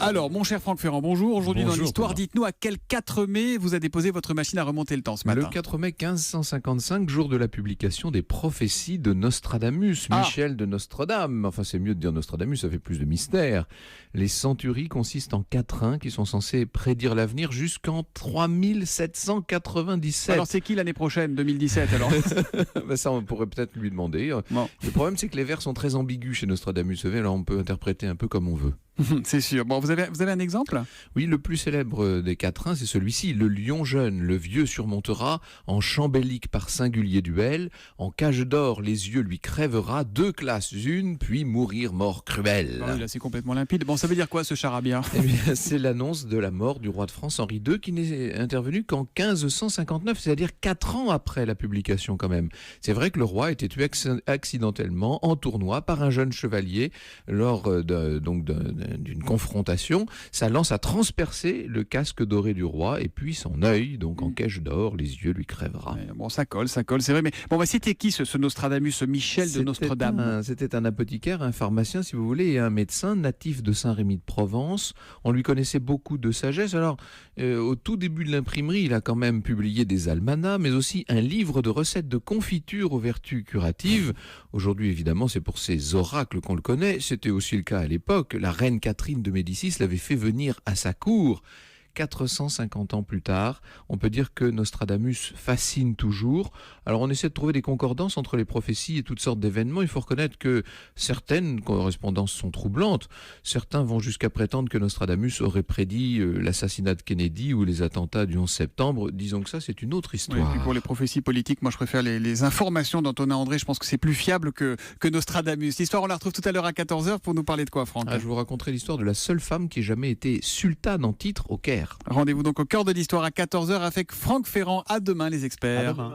Alors, mon cher Franck Ferrand, bonjour. Aujourd'hui, dans Bonjour, l'histoire, Thomas. dites-nous à quel 4 mai vous a déposé votre machine à remonter le temps ce matin. Le 4 mai 1555, jour de la publication des prophéties de Nostradamus, Ah. Michel de Nostradame. Enfin, c'est mieux de dire Nostradamus, ça fait plus de mystère. Les centuries consistent en quatrains qui sont censés prédire l'avenir jusqu'en 3797. Alors, c'est qui l'année prochaine, 2017 alors Ben ça, on pourrait peut-être lui demander. Bon. Le problème, c'est que les vers sont très ambigus chez Nostradamus. Vous savez, alors on peut interpréter un peu comme on veut. C'est sûr. Bon, vous avez un exemple? Oui, le plus célèbre des quatrains, c'est celui-ci. Le lion jeune, le vieux surmontera, en chambellique par singulier duel, en cage d'or les yeux lui crèvera, deux classes une, puis mourir mort cruelle. Ah oui, là, c'est complètement limpide. Bon, ça veut dire quoi ce charabia? Eh bien, c'est l'annonce de la mort du roi de France Henri II qui n'est intervenue qu'en 1559, c'est-à-dire 4 ans après la publication quand même. C'est vrai que le roi a été tué accidentellement en tournoi par un jeune chevalier lors d'une confrontation. Sa lance a transpercé le casque doré du roi et puis son œil, donc en cage d'or, les yeux lui crèvera. Ouais, bon, ça colle, c'est vrai. Mais bon, c'était qui ce Nostradamus, ce Michel de Nostradame? C'était un apothicaire, un pharmacien si vous voulez, et un médecin natif de Saint-Rémy de Provence. On lui connaissait beaucoup de sagesse. Alors, au tout début de l'imprimerie, il a quand même publié des almanachs, mais aussi un livre de recettes de confiture aux vertus curatives. Aujourd'hui, évidemment, c'est pour ses oracles qu'on le connaît. C'était aussi le cas à l'époque. La reine Catherine de Médicis l'avait fait venir à sa cour. 450 ans plus tard, on peut dire que Nostradamus fascine toujours. Alors on essaie de trouver des concordances entre les prophéties et toutes sortes d'événements. Il faut reconnaître que certaines correspondances sont troublantes. Certains vont jusqu'à prétendre que Nostradamus aurait prédit l'assassinat de Kennedy ou les attentats du 11 septembre. Disons que ça, c'est une autre Oui, histoire. et puis pour les prophéties politiques, moi je préfère les informations d'Antonin André. Je pense que c'est plus fiable que Nostradamus. L'histoire, on la retrouve tout à l'heure à 14h pour nous parler de quoi, Franck? Je vous raconterai l'histoire de la seule femme qui ait jamais été sultane en titre au Caire. Rendez-vous donc au cœur de l'histoire à 14h avec Franck Ferrand. À demain les experts. À demain.